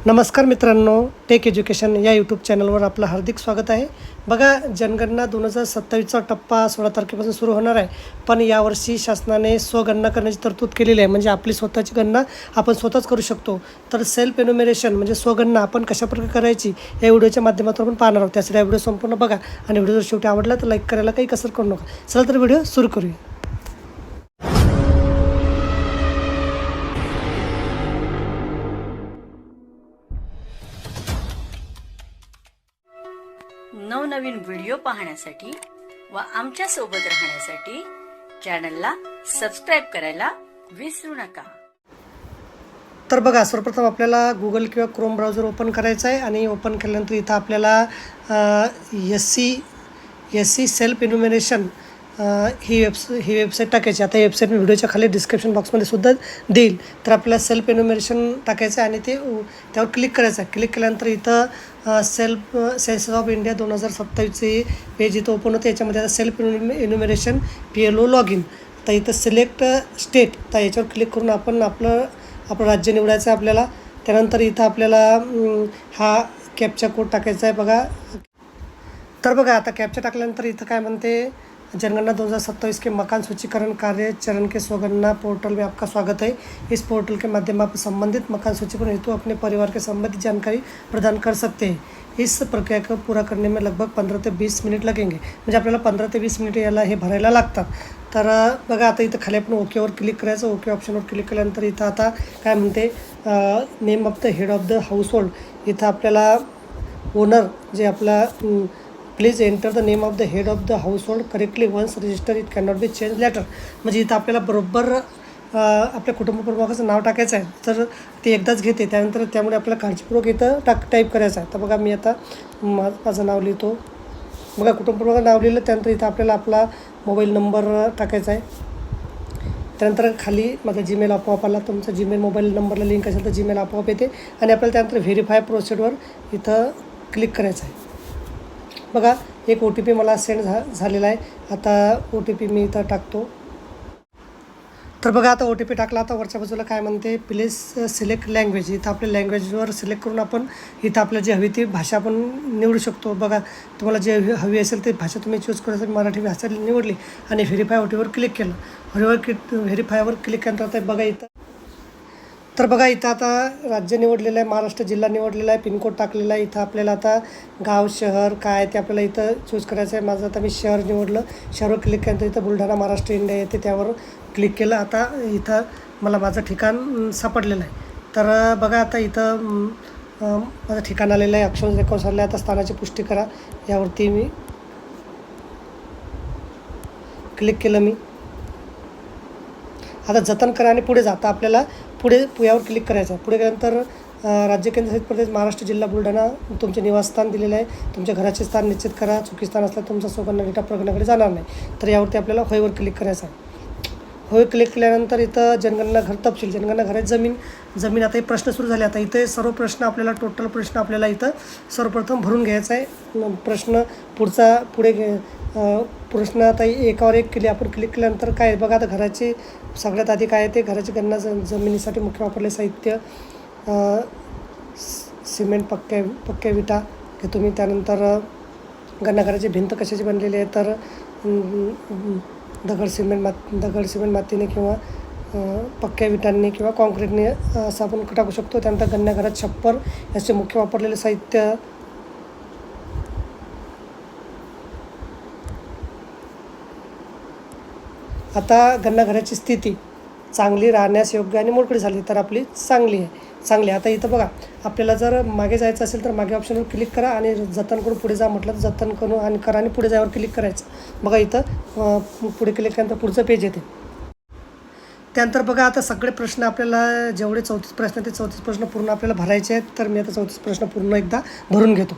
नमस्कार मित्रांनो, take education या यूट्यूब चॅनलवर आपलं हार्दिक स्वागत आहे. बघा, जनगणना 2027चा टप्पा 16 तारखेपासून सुरू होणार आहे. पण यावर्षी शासनाने स्वगणना करण्याची तरतूद केलेली आहे. म्हणजे आपली स्वतःची गणना आपण स्वतःच करू शकतो. तर सेल्फ एन्युमरेशन म्हणजे स्वगणना आपण कशाप्रकारे करायची या व्हिडिओच्या माध्यमातून आपण पाहणार आहोत. त्यासाठी हा व्हिडिओ संपूर्ण बघा आणि व्हिडिओ जर शेवटी आवडला तर लाईक करायला काही कसर करू नका. चला तर व्हिडिओ सुरू करूया. नवनवीन व्हिडिओ पाहण्यासाठी व आमच्या सोबत राहण्यासाठी चॅनलला सबस्क्राईब करायला विसरू नका. तर बघा, सर्वप्रथम आपल्याला गुगल किंवा क्रोम ब्राउझर ओपन करायचं आहे आणि ओपन केल्यानंतर इथं आपल्याला एस सी सेल्फ एन्युमरेशन ही वेबसाईट टाकायची. आता वेबसाईट मी व्हिडिओच्या खाली डिस्क्रिप्शन बॉक्समध्ये सुद्धा देईल. तर आपल्याला सेल्फ एन्युमरेशन टाकायचं आहे आणि त्यावर क्लिक करायचं आहे. क्लिक केल्यानंतर इथं सेन्सस ऑफ इंडिया 2027चे पेज इथं ओपन होतं. याच्यामध्ये आता self enumeration PLO log in. तर इथं सिलेक्ट स्टेट, तर याच्यावर क्लिक करून आपण आपलं राज्य निवडायचं आहे आपल्याला. त्यानंतर इथं आपल्याला हा कॅप्चा कोड टाकायचा आहे. बघा, तर बघा आता कॅप्चा टाकल्यानंतर इथं काय म्हणते, जनगणना 2027 के मकान सूचीकरण कार्य चरण के स्वगणना पोर्टल में आपका स्वागत है. इस पोर्टल के माध्यम आप संबंधित मकान सूचीकरण हेतु अपने परिवार के संबंधित जानकारी प्रदान कर सकते हैं. इस प्रक्रिया को पूरा करने में लगभग 15 ते 20 मिनिट लगेंगे. म्हणजे आपल्याला 15 ते 20 मिनिट याला हे भरायला लागतात. तर बघा, आता इथं खाली आपण ओकेवर क्लिक करायचं. ओके ऑप्शनवर क्लिक केल्यानंतर इथं आता काय म्हणते, name of the head of the household. इथं आपल्याला ओनर जे आपला please enter the name of the head of the household correctly once register it cannot be change later. म्हणजे इथं आपल्याला बरोबर आपल्या कुटुंब प्रमुखाचं नाव टाकायचं आहे. तर ते एकदाच घेते, त्यानंतर त्यामुळे आपल्याला काळजीपूर्वक इथं टाईप करायचं आहे. तर बघा, मी आता माझं नाव लिहितो. बघा, कुटुंब प्रमुखाचं नाव लिहिलं. त्यानंतर इथं आपल्याला आपला मोबाईल नंबर टाकायचा आहे. त्यानंतर खाली माझा जीमेल आपोआप आला. तुमचा जीमेल मोबाईल नंबरला लिंक असेल तर जीमेल आपोआप येते. आणि आपल्याला त्यानंतर व्हेरीफाय प्रोसिडवर इथं क्लिक करायचं आहे. बघा, एक OTP मला सेंड झालेला आहे. आता OTP मी इथं टाकतो. तर बघा, आता OTP टाकला. आता वरच्या बाजूला काय म्हणते, प्लीज सिलेक्ट लँग्वेज. इथं आपल्या लँग्वेजवर सिलेक्ट करून आपण इथं आपल्याला जी हवी ती भाषा आपण निवडू शकतो. बघा, तुम्हाला जे हवी असेल ती भाषा तुम्ही चूज करायचं. मराठी भाषा निवडली आणि व्हेरीफाय OTPवर क्लिक केलं. व्हेरीफायवर क्लिक केल्यानंतर बघा इथं, तर बघा इथं आता राज्य निवडलेलं आहे, महाराष्ट्र जिल्हा निवडलेला आहे, पिनकोड टाकलेला आहे. इथं आपल्याला आता गाव शहर काय ते आपल्याला इथं चूज करायचं आहे. माझं आता मी शहर निवडलं. शहरावर क्लिक केल्यानंतर इथं बुलढाणा महाराष्ट्र इंडिया येते, त्यावर क्लिक केलं. आता इथं मला माझं ठिकाण सापडलेलं आहे. तर बघा, आता इथं माझं ठिकाण आलेलं आहे. अक्षर रेकॉर्ड आले. आता स्थानाची पुष्टी करा यावरती मी क्लिक केलं. मी आता जतन करा आणि पुढे जाता आपल्याला यावर क्लिक करायचं आहे. पुढे गेल्यानंतर राज्य केंद्रशासित प्रदेश महाराष्ट्र जिल्हा बुलढाणा तुमचे निवासस्थान दिलेलं आहे. तुमच्या घराचे स्थान निश्चित करा. चुकी स्थान असलं तुमचा स्वगणना डेटा प्रगणनाकडे जाणार नाही. तर यावरती आपल्याला होयवर क्लिक करायचं आहे. होय क्लिक केल्यानंतर इथं जनगणना घर तपशील, जनगणना घराची जमीन आता हे प्रश्न सुरू झाले. आता इथे सर्व प्रश्न आपल्याला टोटल प्रश्न आपल्याला इथं सर्वप्रथम भरून घ्यायचा आहे. प्रश्न प्रश्न आता एकावर एक केले आपण. क्लिक केल्यानंतर काय बघा, आता घराची सगळ्यात आधी काय ते घराची गणना जमिनीसाठी मुख्य वापरले साहित्य सिमेंट पक्क्या विटा घेतो मी. त्यानंतर गणना घराची भिंत कशाची बनलेली आहे, तर दगड सिमेंट मातीने किंवा पक्क्या विटांनी किंवा कॉन्क्रीटने असं आपण टाकू शकतो. त्यानंतर गणना घरात छप्पर याचे मुख्य वापरलेले साहित्य, आता गणना घराची स्थिती चांगली, राहण्यास योग्य आणि मोडकळी झाली तर आपली चांगली. आता इथं बघा, आपल्याला जर मागे जायचं असेल तर मागे ऑप्शनवर क्लिक करा आणि जतन करून पुढे जा म्हटलं तर जतन करून आणि करा आणि पुढे जायवर क्लिक करायचं. बघा, इथं पुढे क्लिक केल्यानंतर पुढचं पेज येते. त्यानंतर बघा, आता सगळे प्रश्न आपल्याला जेवढे 34 प्रश्न ते 34 प्रश्न पूर्ण आपल्याला भरायचे आहेत. तर मी आता 34 प्रश्न पूर्ण एकदा भरून घेतो.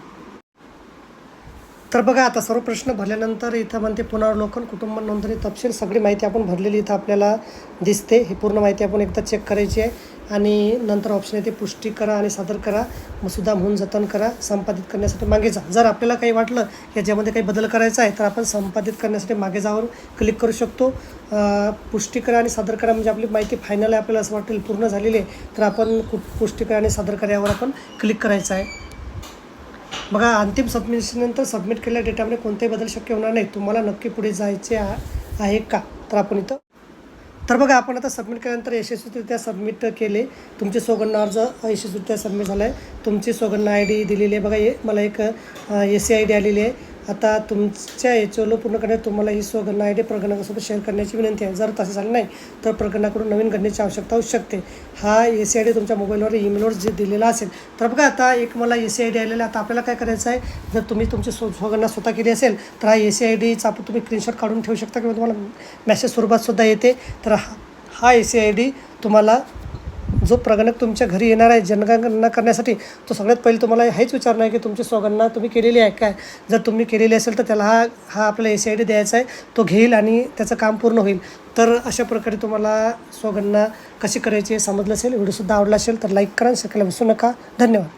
तर बघा आता सर्व प्रश्न भरल्यानंतर इथं म्हणते पुनरावलोकन कुटुंब नोंदणी तपशील सगळी माहिती आपण भरलेली इथं आपल्याला दिसते. ही पूर्ण माहिती आपण एकदा चेक करायची आहे आणि नंतर ऑप्शन येते पुष्टी करा आणि सादर करा, मसुदा म्हणून जतन करा, संपादित करण्यासाठी मागे जा. जर आपल्याला काही वाटलं याच्यामध्ये काही बदल करायचा आहे तर आपण संपादित करण्यासाठी मागे जाऊन क्लिक करू शकतो. पुष्टी करा आणि सादर करा म्हणजे आपली माहिती फायनल आहे, आपल्याला असं वाटेल पूर्ण झालेली आहे तर आपण पुष्टी करा आणि सादर करा यावर आपण क्लिक करायचं आहे. बघा अंतिम सबमिशननंतर सबमिट केलेल्या डेटामध्ये कोणतेही बदल शक्य होणार नाही. तुम्हाला नक्की पुढे जायचे आहे का? तर आपण इथं तर बघा आपण आता सबमिट केल्यानंतर यशस्वीरित्या सबमिट केले. तुमचे सोगंदना अर्ज यशस्वीरित्या सबमिट झाला आहे. तुमची सोगंदना ID दिलेली आहे. बघा मला एक SC ID आलेली आहे. आता तुमच्या HOL पूर्ण करण्यात तुम्हाला ही सोगंदना ID प्रगणकासोबत शेअर करण्याची विनंती आहे. जर तसे झाले नाही तर प्रगणकाकडून नवीन गणनेची आवश्यकता होऊ शकते. हा SC ID तुमच्या मोबाईलवर ईमेलवर जे दिलेला असेल. तर बघा आता एक मला SC ID आलेला. आता आपल्याला काय करायचं आहे, जर तुम्ही तुमची सोगंदना स्वतः केली असेल तर हा SC IDचा आपण तुम्ही स्क्रीनशॉट काढून ठेवू शकता किंवा तुम्हाला मॅसेज स्वरूपात सुद्धा येते. तर हा SC ID तुम्हाला जो प्रगणक तुमच्या घरी येणार आहे जनगणना करण्यासाठी तो सगळ्यात पहिले तुम्हाला हेच विचारणार आहे की तुमची सोगंदना तुम्ही केलेली आहे काय. जर तुम्ही केलेली असेल तर त्याला हा आपला SC ID द्यायचा आहे. तो घेईल आणि त्याचं काम पूर्ण होईल. तर अशा प्रकारे तुम्हाला सोगंदना कशी करायची हे समजलं असेल. व्हिडिओसुद्धा आवडला असेल तर लाईक करा, शेअर करायला विसरू नका. धन्यवाद.